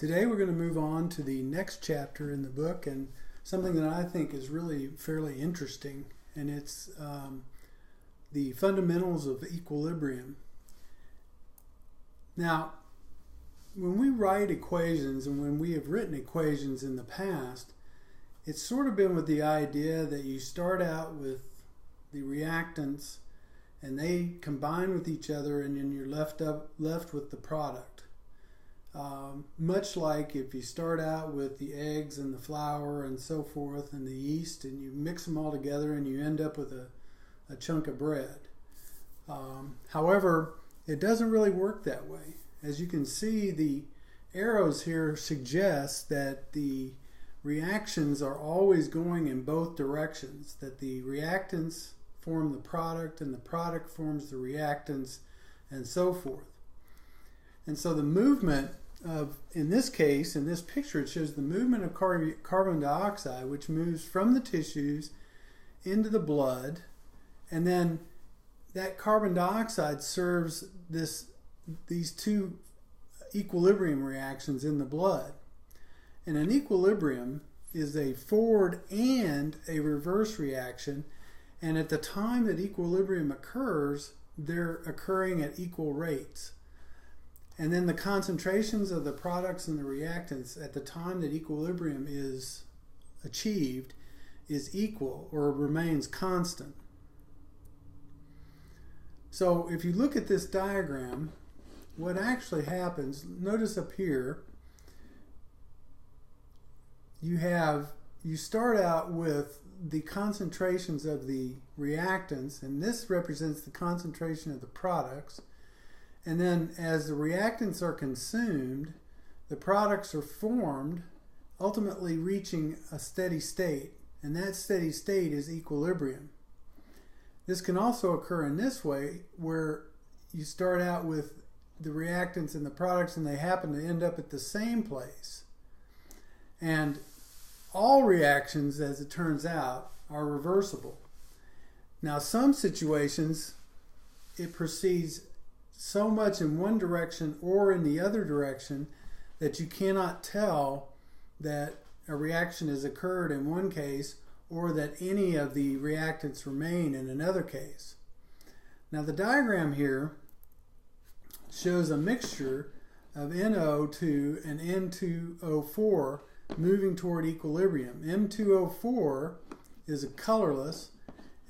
Today we're going to move on to the next chapter in the book, and something that I think is really fairly interesting, and it's the fundamentals of equilibrium. Now, when we write equations and when we have written equations in the past, it's sort of been with the idea that you start out with the reactants and they combine with each other, and then you're left with the product. Much like if you start out with the eggs and the flour and so forth and the yeast, and you mix them all together and you end up with a chunk of bread. However, it doesn't really work that way. As you can see, the arrows here suggest that the reactions are always going in both directions, that the reactants form the product and the product forms the reactants and so forth. And so the movement of, in this case, in this picture, it shows the movement of carbon dioxide, which moves from the tissues into the blood, and then that carbon dioxide serves these two equilibrium reactions in the blood. And an equilibrium is a forward and a reverse reaction, and at the time that equilibrium occurs, they're occurring at equal rates. And then the concentrations of the products and the reactants at the time that equilibrium is achieved is equal or remains constant. So if you look at this diagram, what actually happens, notice up here, you start out with the concentrations of the reactants, and this represents the concentration of the products. And then as the reactants are consumed, the products are formed, ultimately reaching a steady state. And that steady state is equilibrium. This can also occur in this way, where you start out with the reactants and the products and they happen to end up at the same place. And all reactions, as it turns out, are reversible. Now, some situations, it proceeds so much in one direction or in the other direction that you cannot tell that a reaction has occurred in one case or that any of the reactants remain in another case. Now, the diagram here shows a mixture of NO2 and N2O4 moving toward equilibrium. M2O4 is colorless,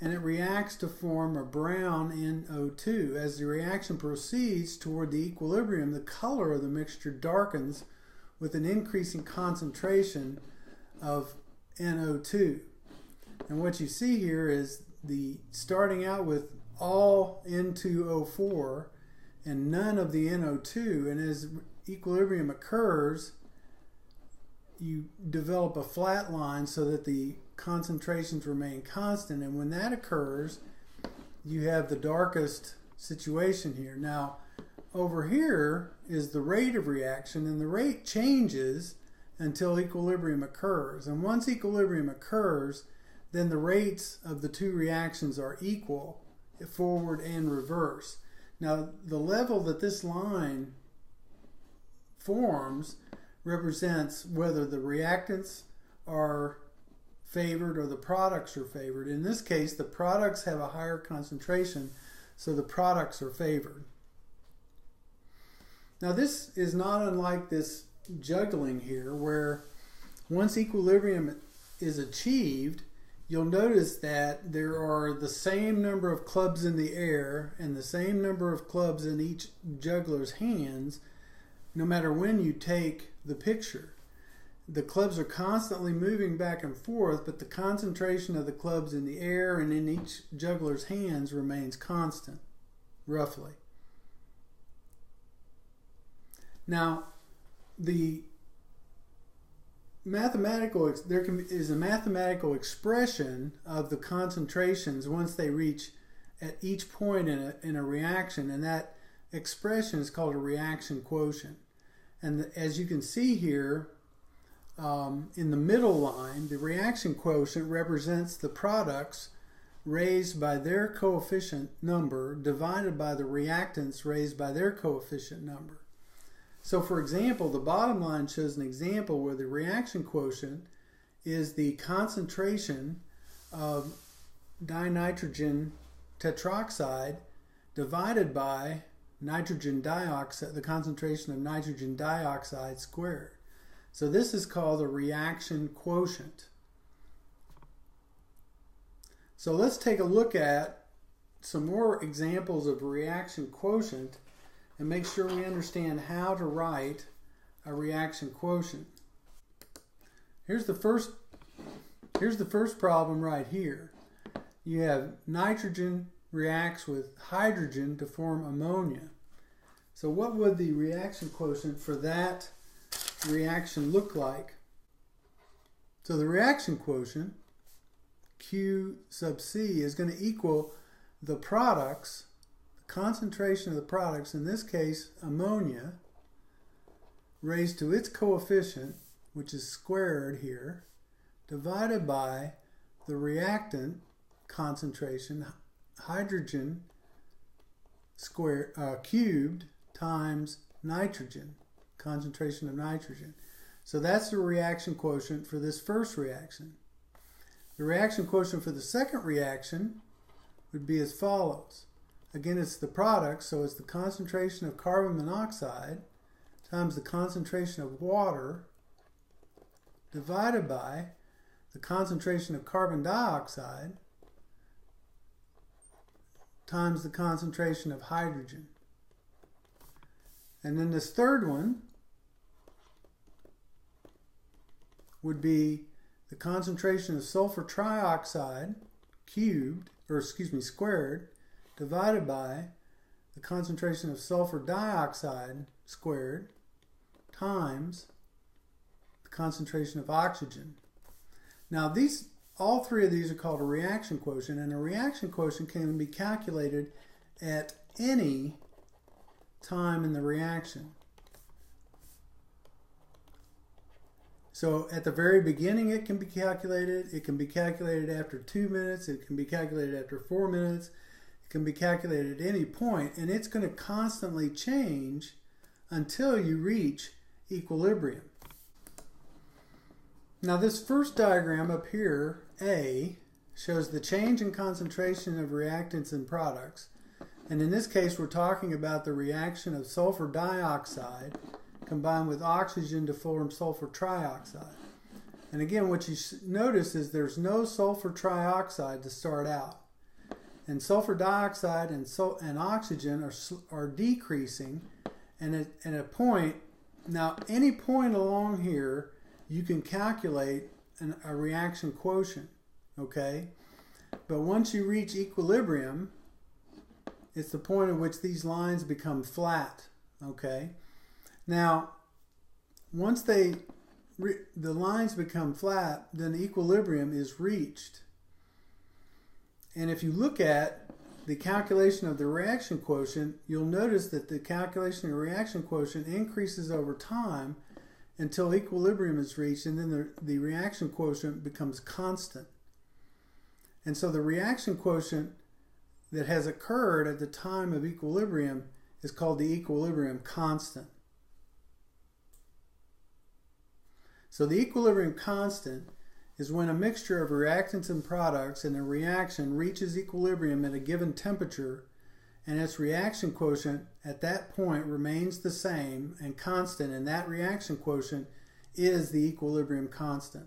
and it reacts to form a brown NO2. As the reaction proceeds toward the equilibrium, the color of the mixture darkens with an increasing concentration of NO2. And what you see here is the starting out with all N2O4 and none of the NO2, and as equilibrium occurs, you develop a flat line so that the concentrations remain constant, and when that occurs, you have the darkest situation here. Now, over here is the rate of reaction, and the rate changes until equilibrium occurs. And once equilibrium occurs, then the rates of the two reactions are equal, forward and reverse. Now, the level that this line forms represents whether the reactants are favored or the products are favored. In this case, the products have a higher concentration, so the products are favored. Now, this is not unlike this juggling here, where once equilibrium is achieved, you'll notice that there are the same number of clubs in the air and the same number of clubs in each juggler's hands, no matter when you take the picture. The clubs are constantly moving back and forth, but the concentration of the clubs in the air and in each juggler's hands remains constant, roughly. Now, there is a mathematical expression of the concentrations once they reach at each point in a reaction, and that expression is called a reaction quotient. And as you can see here, in the middle line, the reaction quotient represents the products raised by their coefficient number divided by the reactants raised by their coefficient number. So for example, the bottom line shows an example where the reaction quotient is the concentration of dinitrogen tetroxide divided by nitrogen dioxide, the concentration of nitrogen dioxide squared. So this is called a reaction quotient. So let's take a look at some more examples of reaction quotient and make sure we understand how to write a reaction quotient. Here's the first problem right here. You have nitrogen reacts with hydrogen to form ammonia. So what would the reaction quotient for that reaction look like? So the reaction quotient, Q sub C, is going to equal the products, the concentration of the products, in this case ammonia, raised to its coefficient, which is squared here, divided by the reactant concentration, hydrogen squared, cubed, times nitrogen, concentration of nitrogen. So that's the reaction quotient for this first reaction. The reaction quotient for the second reaction would be as follows. Again, it's the product, so it's the concentration of carbon monoxide times the concentration of water divided by the concentration of carbon dioxide times the concentration of hydrogen. And then this third one would be the concentration of sulfur trioxide squared divided by the concentration of sulfur dioxide squared times the concentration of oxygen. Now all three of these are called a reaction quotient, and a reaction quotient can be calculated at any time in the reaction. So at the very beginning it can be calculated after 2 minutes, it can be calculated after 4 minutes, it can be calculated at any point, and it's going to constantly change until you reach equilibrium. Now this first diagram up here, A, shows the change in concentration of reactants and products. And in this case we're talking about the reaction of sulfur dioxide combined with oxygen to form sulfur trioxide. And again, what you notice is there's no sulfur trioxide to start out. And sulfur dioxide and oxygen are decreasing, and at a point, now any point along here you can calculate a reaction quotient, okay? But once you reach equilibrium, it's the point at which these lines become flat, okay? Now, once the lines become flat, then equilibrium is reached. And if you look at the calculation of the reaction quotient, you'll notice that the calculation of the reaction quotient increases over time until equilibrium is reached, and then the reaction quotient becomes constant. And so the reaction quotient that has occurred at the time of equilibrium is called the equilibrium constant. So the equilibrium constant is when a mixture of reactants and products in a reaction reaches equilibrium at a given temperature, and its reaction quotient at that point remains the same and constant, and that reaction quotient is the equilibrium constant.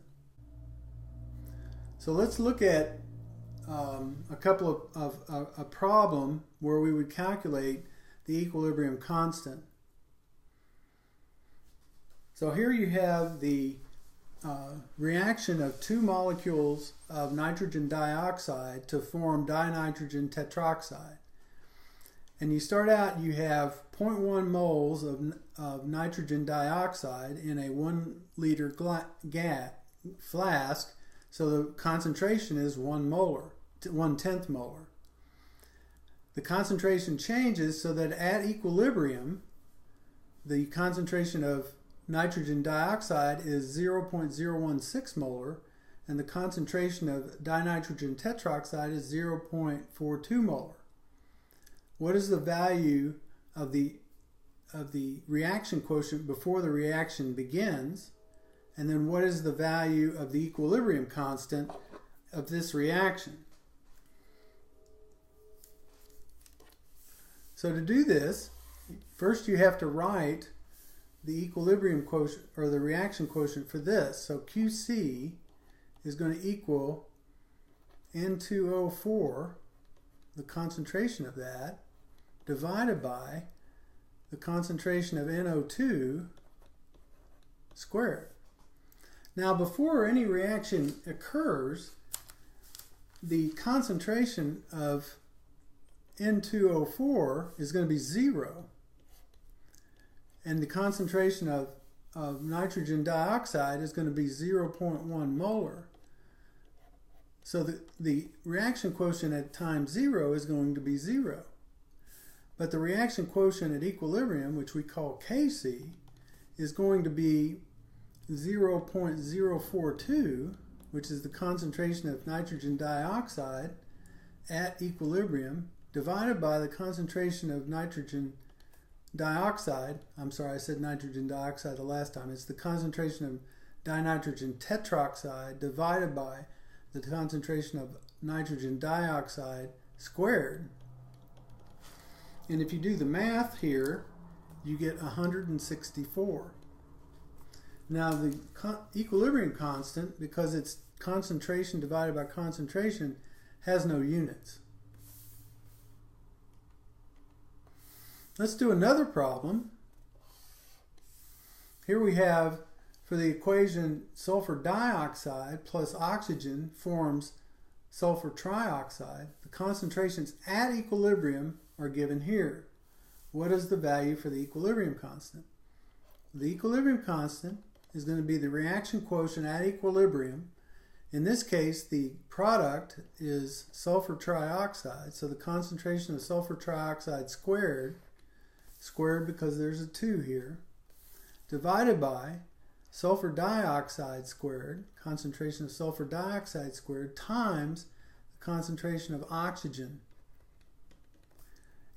So let's look at a couple of a problem where we would calculate the equilibrium constant. So here you have the reaction of two molecules of nitrogen dioxide to form dinitrogen tetroxide. And you start out, you have 0.1 moles of nitrogen dioxide in a 1 liter flask, so the concentration is 1/10 molar. The concentration changes so that at equilibrium, the concentration of nitrogen dioxide is 0.016 molar, and the concentration of dinitrogen tetroxide is 0.42 molar. What is the value of the reaction quotient before the reaction begins, and then what is the value of the equilibrium constant of this reaction. So to do this, first you have to write the equilibrium quotient or the reaction quotient for this. So QC is going to equal N2O4, the concentration of that, divided by the concentration of NO2 squared. Now, before any reaction occurs, the concentration of N2O4 is going to be 0, and the concentration of nitrogen dioxide is going to be 0.1 molar. So the reaction quotient at time 0 is going to be 0. But the reaction quotient at equilibrium, which we call Kc, is going to be 0.042, which is the concentration of nitrogen dioxide at equilibrium, divided by the concentration of nitrogen dioxide. I'm sorry, I said nitrogen dioxide the last time. It's the concentration of dinitrogen tetroxide divided by the concentration of nitrogen dioxide squared. And if you do the math here, you get 164. Now the equilibrium constant, because it's concentration divided by concentration, has no units. Let's do another problem. Here we have, for the equation, sulfur dioxide plus oxygen forms sulfur trioxide. The concentrations at equilibrium are given here. What is the value for the equilibrium constant? The equilibrium constant is going to be the reaction quotient at equilibrium. In this case, the product is sulfur trioxide, so the concentration of sulfur trioxide squared because there's a 2 here, divided by sulfur dioxide squared, concentration of sulfur dioxide squared, times the concentration of oxygen.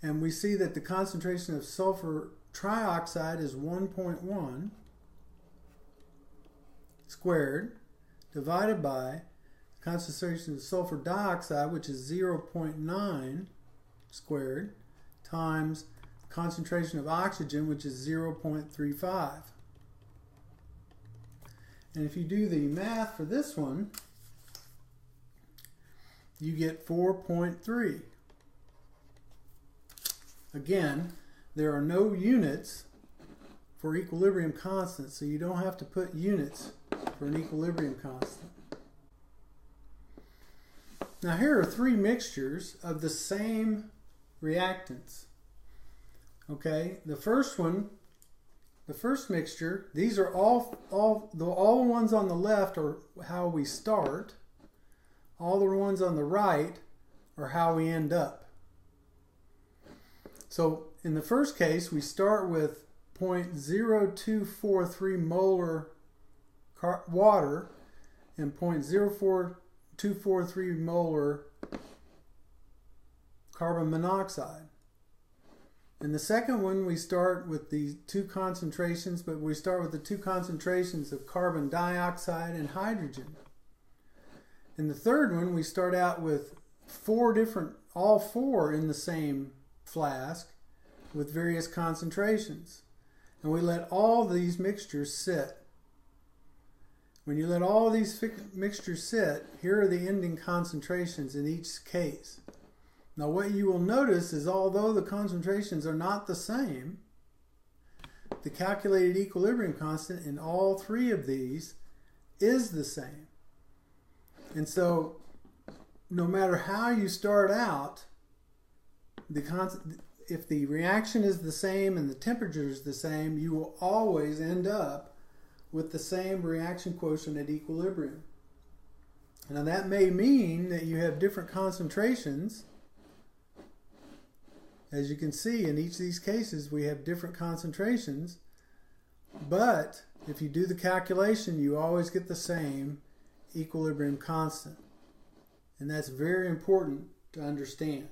And we see that the concentration of sulfur trioxide is 1.1 squared, divided by the concentration of sulfur dioxide, which is 0.9 squared, times concentration of oxygen, which is 0.35. And if you do the math for this one, you get 4.3. Again, there are no units for equilibrium constant, so you don't have to put units for an equilibrium constant. Now here are 3 mixtures of the same reactants. Okay, the first mixture, these are all the ones on the left are how we start. All the ones on the right are how we end up. So in the first case, we start with 0.0243 molar water and 0.0243 molar carbon monoxide. In the second one, we start with the 2 concentrations, but we start with the 2 concentrations of carbon dioxide and hydrogen. In the third one, we start out with all 4 in the same flask with various concentrations. And we let all these mixtures sit. When you let all these mixtures sit, here are the ending concentrations in each case. Now what you will notice is, although the concentrations are not the same, the calculated equilibrium constant in all 3 of these is the same. And so no matter how you start out, if the reaction is the same and the temperature is the same, you will always end up with the same reaction quotient at equilibrium. Now that may mean that you have different concentrations. As you can see, in each of these cases we have different concentrations, but if you do the calculation, you always get the same equilibrium constant. And that's very important to understand.